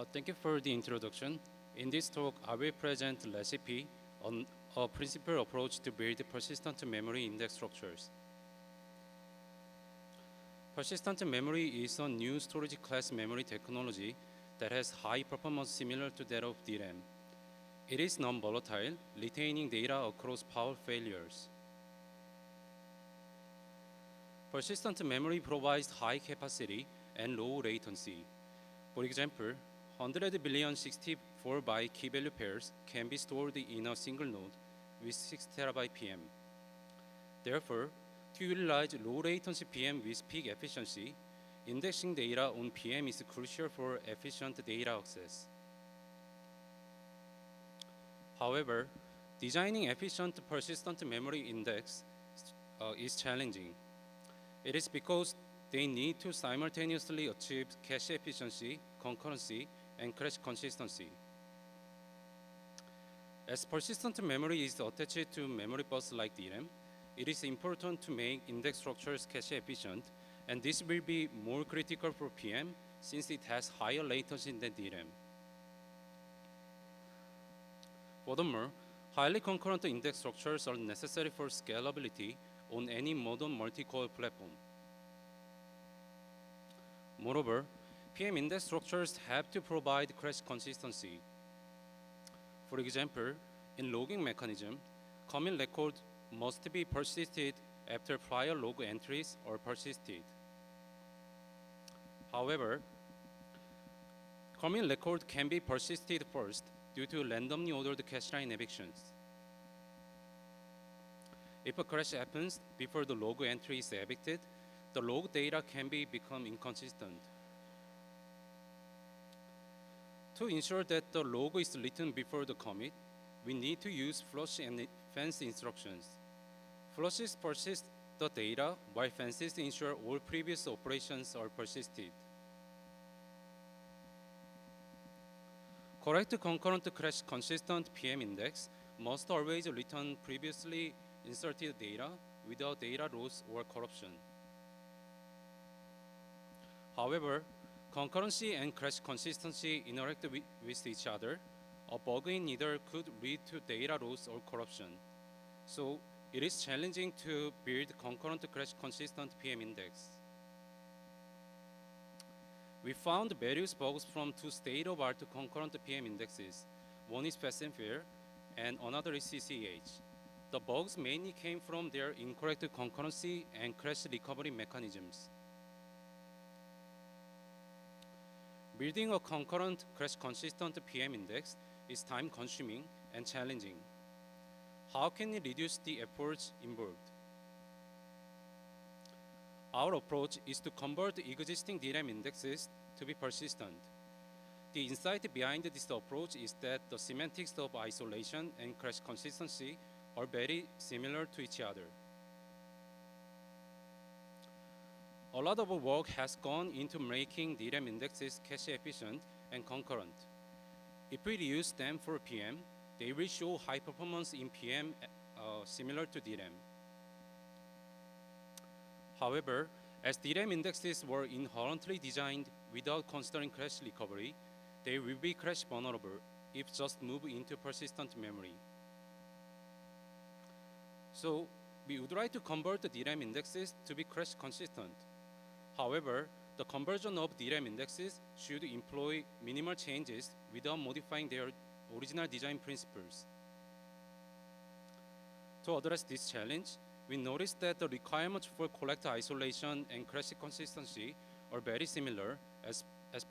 Thank you for the introduction. In this talk, I will present recipe on a principal approach to build persistent memory index structures. Persistent memory is a new storage class memory technology that has high performance similar to that of DRAM. It is non-volatile, retaining data across power failures. Persistent memory provides high capacity and low latency. For example, 100 billion 64-byte key value pairs can be stored in a single node with 6 terabyte PM. Therefore, to utilize low latency PM with peak efficiency, indexing data on PM is crucial for efficient data access. However, designing efficient persistent memory index is challenging. It is because they need to simultaneously achieve cache efficiency, concurrency, and crash consistency. As persistent memory is attached to memory bus like DRAM, it is important to make index structures cache efficient, and this will be more critical for PM since it has higher latency than DRAM. Furthermore, highly concurrent index structures are necessary for scalability on any modern multi-core platform. Moreover, PM index structures have to provide crash consistency. For example, in logging mechanism, commit record must be persisted after prior log entries are persisted. However, commit record can be persisted first due to randomly ordered cache line evictions. If a crash happens before the log entry is evicted, the log data can become inconsistent. To ensure that the log is written before the commit, we need to use flush and fence instructions. Flushes persist the data, while fences ensure all previous operations are persisted. Correct concurrent crash consistent PM index must always return previously inserted data without data loss or corruption. However, concurrency and crash consistency interact with each other. A bug in either could lead to data loss or corruption. So it is challenging to build concurrent crash consistent PM index. We found various bugs from two state-of-art concurrent PM indexes. One is fast and fair, and another is CCH. The bugs mainly came from their incorrect concurrency and crash recovery mechanisms. Building a concurrent crash consistent PM index is time consuming and challenging. How can we reduce the efforts involved? Our approach is to convert existing DRAM indexes to be persistent. The insight behind this approach is that the semantics of isolation and crash consistency are very similar to each other. A lot of work has gone into making DRAM indexes cache efficient and concurrent. If we use them for PM, they will show high performance in PM similar to DRAM. However, as DRAM indexes were inherently designed without considering crash recovery, they will be crash vulnerable if just moved into persistent memory. So we would like to convert the DRAM indexes to be crash consistent. However, the conversion of DRAM indexes should employ minimal changes without modifying their original design principles. To address this challenge, we noticed that the requirements for correct isolation and crash consistency are very similar as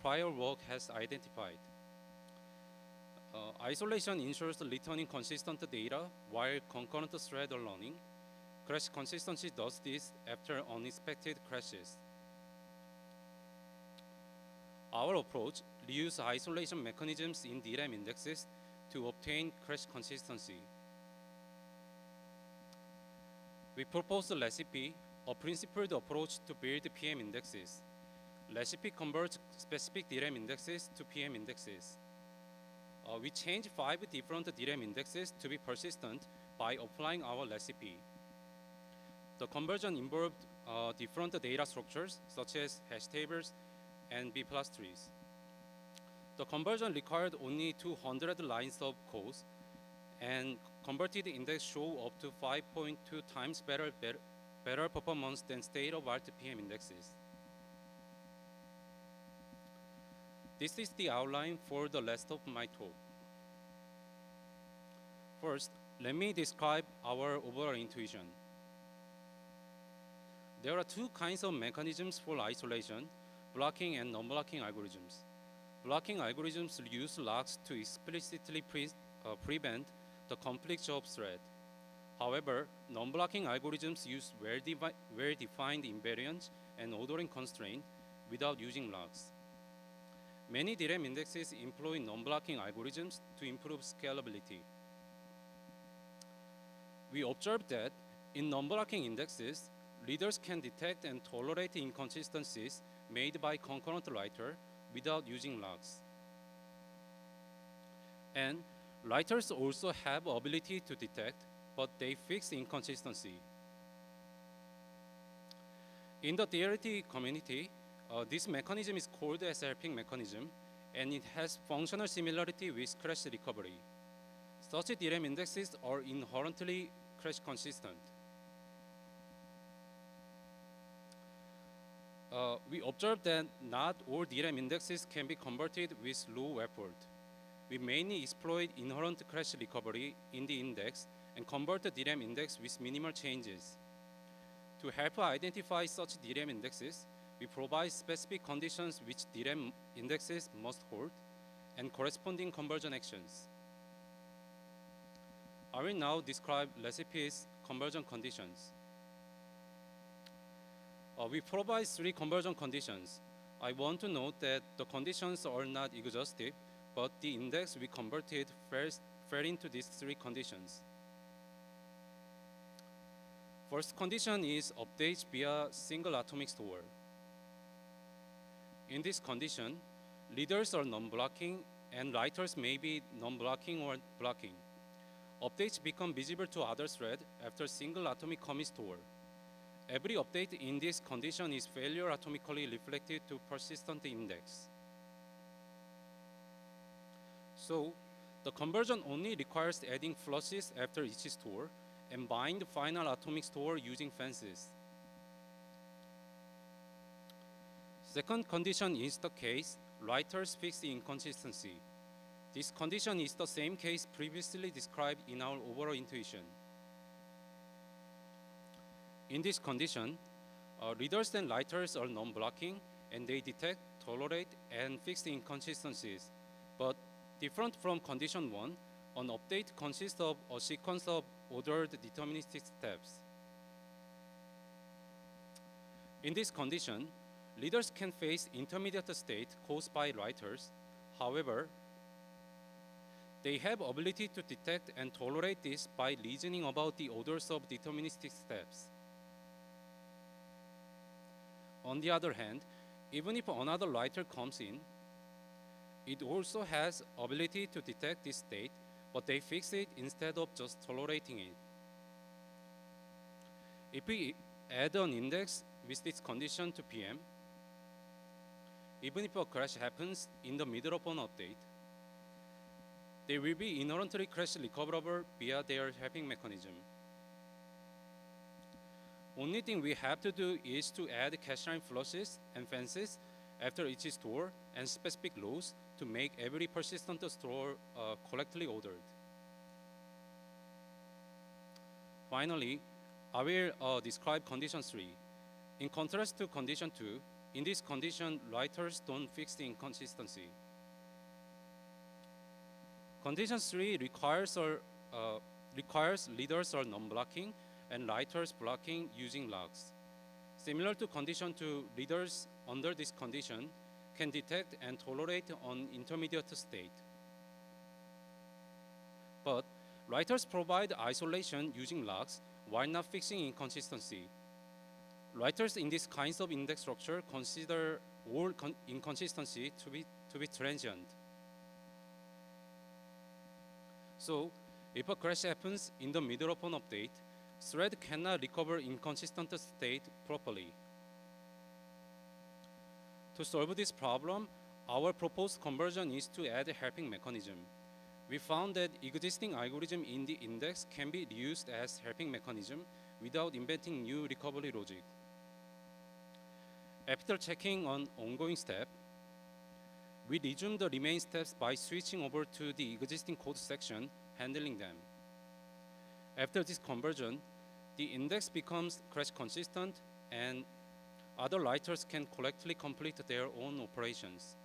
prior work has identified. Isolation ensures returning consistent data while concurrent threads are running. Crash consistency does this after unexpected crashes. Our approach reuses isolation mechanisms in DRAM indexes to obtain crash consistency. We propose a recipe, a principled approach to build PM indexes. Recipe converts specific DRAM indexes to PM indexes. We change 5 different DRAM indexes to be persistent by applying our recipe. The conversion involved different data structures such as hash tables and B plus trees. The conversion required only 200 lines of code, and converted index show up to 5.2 times better performance than state-of-art PM indexes. This is the outline for the rest of my talk. First, let me describe our overall intuition. There are two kinds of mechanisms for isolation: blocking and non-blocking algorithms. Blocking algorithms use locks to explicitly prevent the conflicts of thread. However, non-blocking algorithms use well-defined invariance and ordering constraint without using locks. Many DRAM indexes employ non-blocking algorithms to improve scalability. We observed that in non-blocking indexes, readers can detect and tolerate inconsistencies made by concurrent writer without using locks. And writers also have ability to detect, but they fix inconsistency. In the theoretic community, this mechanism is called as helping mechanism, and it has functional similarity with crash recovery. Such DRAM indexes are inherently crash consistent. We observed that not all DRAM indexes can be converted with low effort. We mainly exploit inherent crash recovery in the index and convert the DRAM index with minimal changes. To help identify such DRAM indexes, we provide specific conditions which DRAM indexes must hold and corresponding conversion actions. I will now describe Recipe's conversion conditions. We provide 3 conversion conditions. I want to note that the conditions are not exhaustive, but the index we converted fell into these 3 conditions. First condition is updates via single atomic store. In this condition, readers are non-blocking and writers may be non-blocking or blocking. Updates become visible to other thread after single atomic commit store. Every update in this condition is failure atomically reflected to persistent index. So, the conversion only requires adding flushes after each store and bind the final atomic store using fences. Second condition is the case writers fix the inconsistency. This condition is the same case previously described in our overall intuition. In this condition, readers and writers are non-blocking and they detect, tolerate, and fix the inconsistencies. But different from condition 1, an update consists of a sequence of ordered deterministic steps. In this condition, readers can face intermediate state caused by writers. However, they have ability to detect and tolerate this by reasoning about the orders of deterministic steps. On the other hand, even if another writer comes in, it also has ability to detect this state, but they fix it instead of just tolerating it. If we add an index with this condition to PM, even if a crash happens in the middle of an update, they will be inherently crash recoverable via their helping mechanism. Only thing we have to do is to add cache line flushes and fences after each store and specific laws to make every persistent store correctly ordered. Finally, I will describe condition 3. In contrast to condition 2, in this condition, writers don't fix the inconsistency. Condition 3 requires readers are non-blocking and writers blocking using locks. Similar to condition 2, readers under this condition can detect and tolerate an intermediate state. But writers provide isolation using locks while not fixing inconsistency. Writers in this kinds of index structure consider all inconsistency to be transient. So, if a crash happens in the middle of an update, thread cannot recover inconsistent state properly. To solve this problem, Our proposed conversion is to add a helping mechanism. We found that existing algorithm in the index can be used as helping mechanism without inventing new recovery logic. After checking on ongoing step, we resume the remaining steps by switching over to the existing code section, handling them. After this conversion, the index becomes crash consistent and other writers can correctly complete their own operations.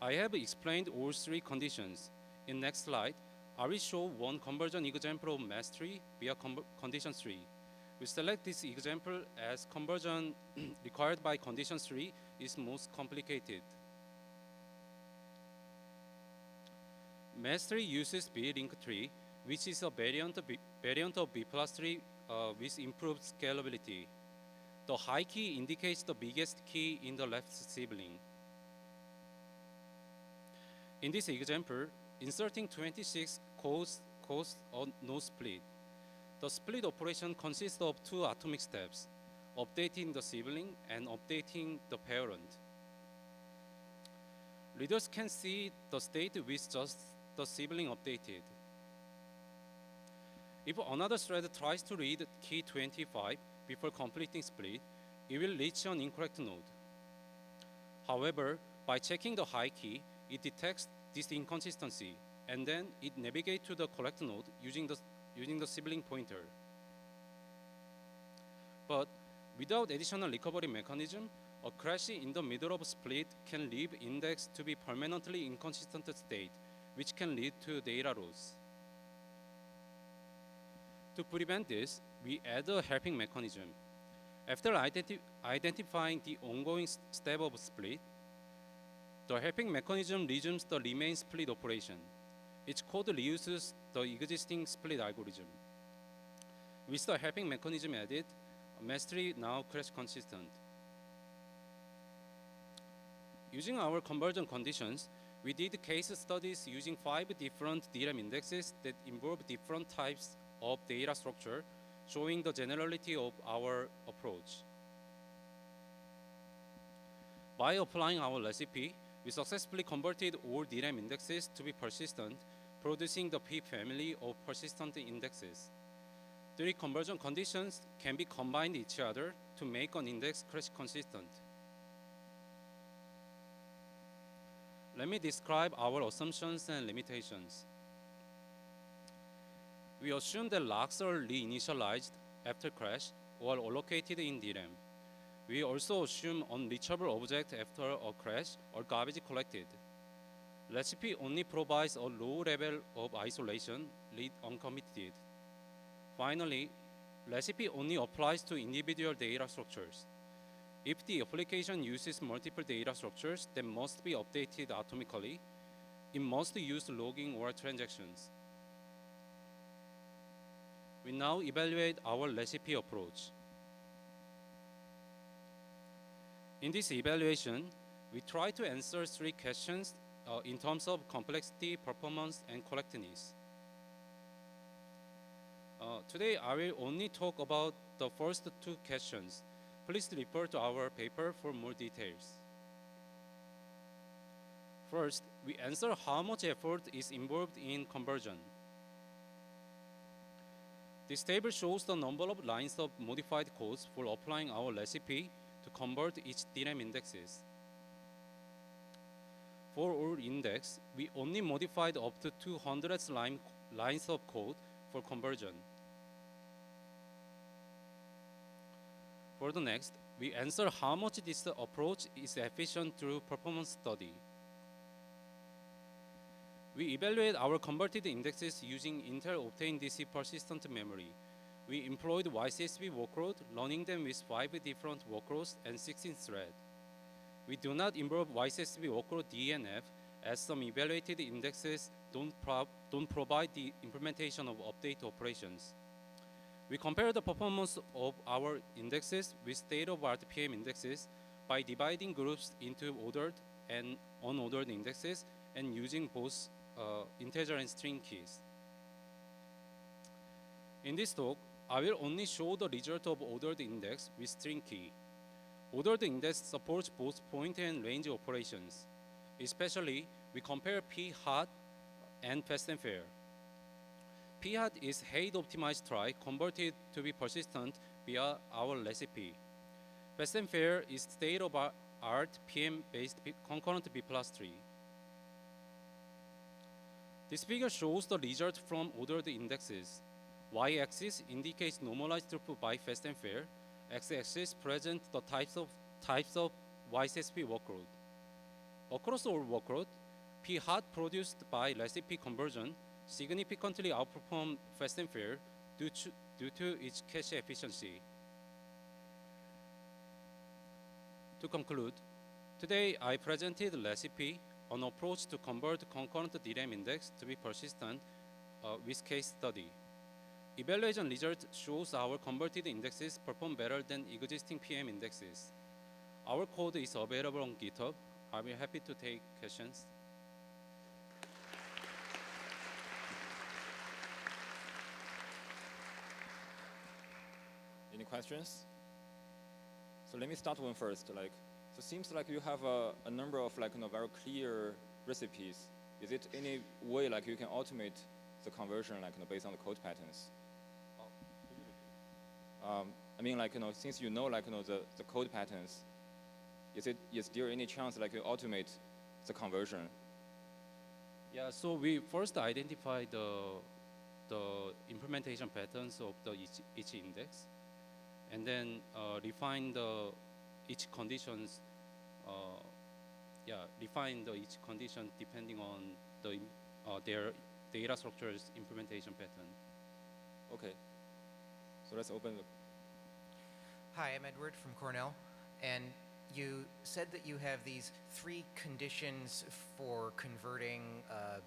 I have explained all three conditions. In next slide, I will show one conversion example of mastery via condition 3. We select this example as conversion required by condition 3 is most complicated. Mastery uses B-link tree, which is a variant of B plus tree with improved scalability. The high key indicates the biggest key in the left sibling. In this example, inserting 26 causes a no split. The split operation consists of two atomic steps, updating the sibling and updating the parent. Readers can see the state with just the sibling updated. If another thread tries to read key 25 before completing split, it will reach an incorrect node. However, by checking the high key, it detects this inconsistency, and then it navigates to the correct node using the sibling pointer. But without additional recovery mechanism, a crash in the middle of split can leave index to be permanently inconsistent state, which can lead to data loss. To prevent this, we add a helping mechanism. After identifying the ongoing step of split, the helping mechanism resumes the remain split operation. Its code reuses the existing split algorithm. With the helping mechanism added, mastery now crash consistent. Using our conversion conditions, we did case studies using 5 different DRAM indexes that involve different types of data structure, showing the generality of our approach. By applying our recipe, we successfully converted all DRAM indexes to be persistent, producing the P family of persistent indexes. 3 conversion conditions can be combined each other to make an index crash consistent. Let me describe our assumptions and limitations. We assume that locks are reinitialized after crash or allocated in DRAM. We also assume unreachable object after a crash or garbage collected. Recipe only provides a low level of isolation, read uncommitted. Finally, recipe only applies to individual data structures. If the application uses multiple data structures that must be updated atomically, it must use logging or transactions. We now evaluate our recipe approach. In this evaluation, we try to answer 3 questions in terms of complexity, performance, and correctness. Today, I will only talk about the first 2 questions. Please refer to our paper for more details. First, we answer how much effort is involved in conversion. This table shows the number of lines of modified codes for applying our recipe to convert each DRAM indexes. For all index, we only modified up to 200 lines of code for conversion. For the next, we answer how much this approach is efficient through performance study. We evaluate our converted indexes using Intel Optane DC persistent memory. We employed YCSB workload, running them with 5 different workloads and 16 threads. We do not involve YCSB workload DNF, as some evaluated indexes don't provide the implementation of update operations. We compare the performance of our indexes with state-of-art PM indexes by dividing groups into ordered and unordered indexes and using both integer and string keys. In this talk, I will only show the result of ordered index with string key. Although the index supports both point and range operations, especially we compare p-hot and fast and fair. p-hot is height optimized trie converted to be persistent via our recipe. Fast and fair is state-of-art PM-based concurrent B plus tree. This figure shows the result from ordered indexes. Y-axis indicates normalized throughput by fast and fair. X-axis presents the types of YSSP workload. Across all workload, p-hot produced by recipe conversion significantly outperformed fast and fair due to its cache efficiency. To conclude, today I presented recipe, an approach to convert concurrent DRAM index to be persistent with case study. Evaluation result shows our converted indexes perform better than existing PM indexes. Our code is available on GitHub. I'll be happy to take questions. Any questions? So let me start one first. So it seems like you have a number of very clear recipes. Is it any way you can automate the conversion based on the code patterns? I mean since the code patterns, is there any chance you automate the conversion? Yeah, so we first identify the implementation patterns of each index, and then refine each conditions. Refine each condition depending on their data structure's implementation pattern. Okay. So let's open the. Hi, I'm Edward from Cornell, and you said that you have these 3 conditions for converting a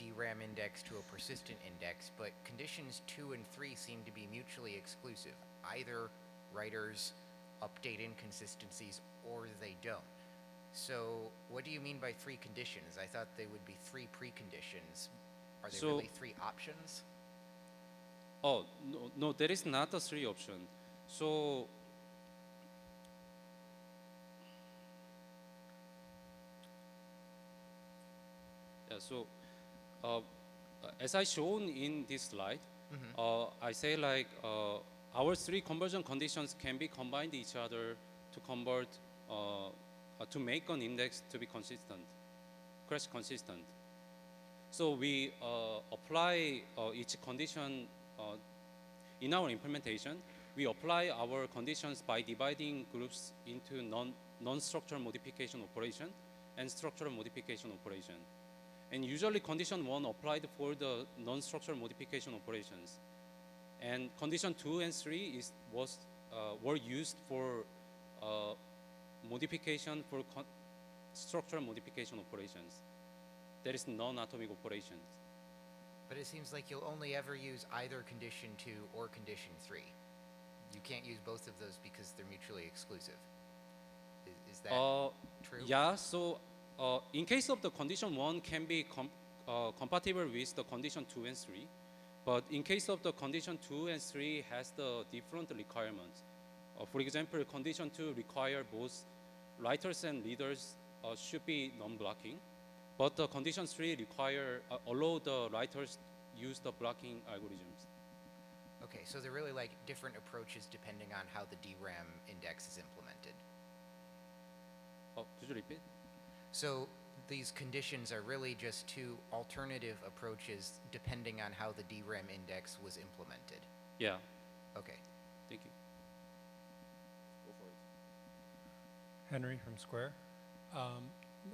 DRAM index to a persistent index, but conditions 2 and 3 seem to be mutually exclusive. Either writers update inconsistencies or they don't. So what do you mean by 3 conditions? I thought they would be 3 preconditions. Are there really 3 options? Oh, no, there is not a 3 option. So as I shown in this slide, I say our 3 conversion conditions can be combined each other to convert to make an index to be consistent, crash consistent. So we apply each condition in our implementation. We apply our conditions by dividing groups into non-structural modification operation and structural modification operation. And usually condition 1 applied for the non-structural modification operations. And condition 2 and 3 were used for modification for structural modification operations. There is non-atomic operations. But it seems like you'll only ever use either condition 2 or condition 3. You can't use both of those because they're mutually exclusive. Is that true? Yeah, so in case of the condition 1 can be compatible with the condition 2 and 3, but in case of the condition 2 and 3 has the different requirements. For example, condition 2 require both writers and readers should be non-blocking, but the condition 3 require allow the writers use the blocking algorithms. Okay, so they're really different approaches depending on how the DRAM index is implemented. Could you repeat? So these conditions are really just 2 alternative approaches depending on how the DRAM index was implemented. Yeah. Okay. Thank you. Go for it. Henry from Square.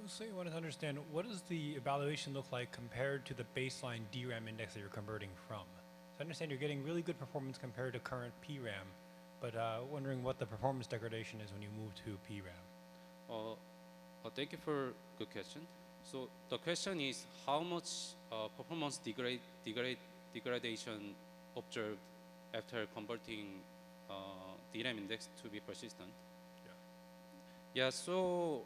Mostly I wanted to understand, what does the evaluation look like compared to the baseline DRAM index that you're converting from? So I understand you're getting really good performance compared to current PRAM, but wondering what the performance degradation is when you move to PRAM. Thank you for good question. So the question is how much performance degradation observed after converting DRAM index to be persistent? Yeah. So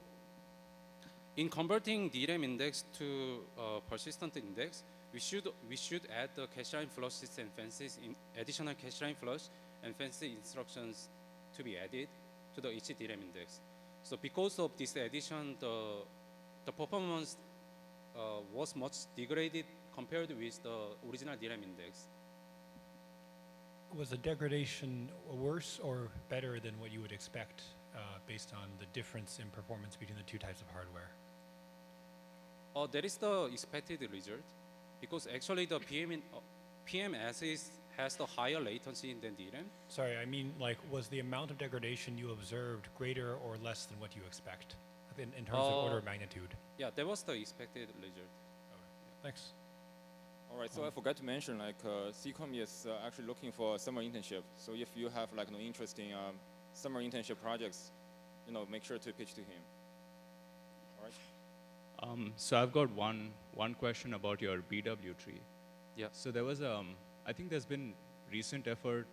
in converting DRAM index to persistent index, we should add the cache line flushes and fancy additional cache line flush and fancy instructions to be added. to the each DRAM index. So because of this addition, the performance was much degraded compared with the original DRAM index. Was the degradation worse or better than what you would expect based on the difference in performance between the two types of hardware? That is the expected result, because actually the PMS has the higher latency than DRAM. Sorry, I mean, like, was the amount of degradation you observed greater or less than what you expect in terms of order of magnitude? Yeah, that was the expected result. Thanks. All right, so I forgot to mention, like, CCOM is actually looking for a summer internship. So if you have like no interesting summer internship projects, make sure to pitch to him. All right. So I've got one question about your BW tree. Yeah. So there was I think there's been recent effort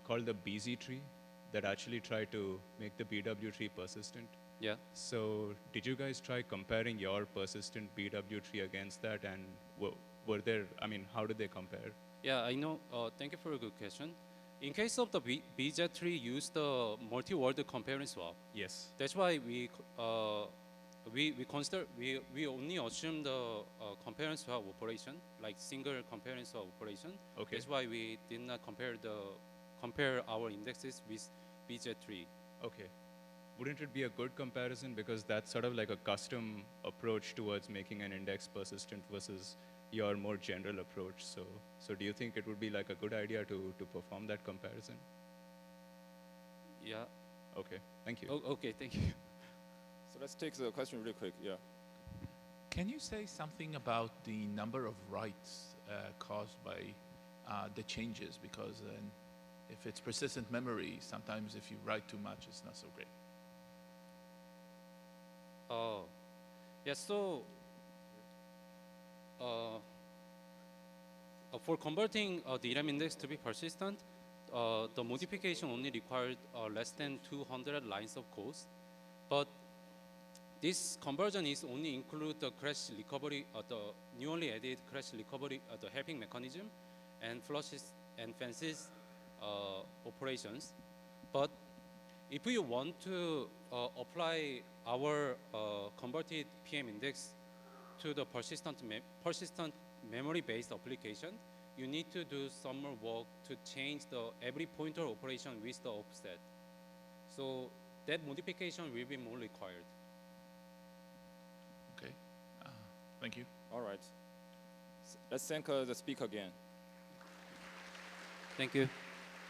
called the BZ tree that actually tried to make the BW tree persistent. Yeah. So did you guys try comparing your persistent BW tree against that, and were there? I mean, how did they compare? Yeah, I know. Thank you for a good question. In case of the BZ tree, use the multi-word compare and swap. Yes. That's why we consider we only assume the compare and swap operation, like single compare and swap operation. Okay. That's why we did not compare our indexes with BZ tree. Okay. Wouldn't it be a good comparison, because that's sort of like a custom approach towards making an index persistent versus your more general approach? So do you think it would be like a good idea to perform that comparison? Yeah. Okay, thank you. Okay. Thank you. So let's take the question really quick. Yeah. Can you say something about the number of writes caused by the changes? Because if it's persistent memory, sometimes if you write too much, it's not so great. Yeah. So for converting a DRAM index to be persistent, the modification only required less than 200 lines of code. But this conversion is only include the crash recovery, the newly added crash recovery, the helping mechanism, and flushes and fences operations. But if you want to apply our converted PM index to the persistent memory-based application, you need to do some more work to change the every pointer operation with the offset. So that modification will be more required. Okay. Thank you. All right. Let's thank the speaker again. Thank you.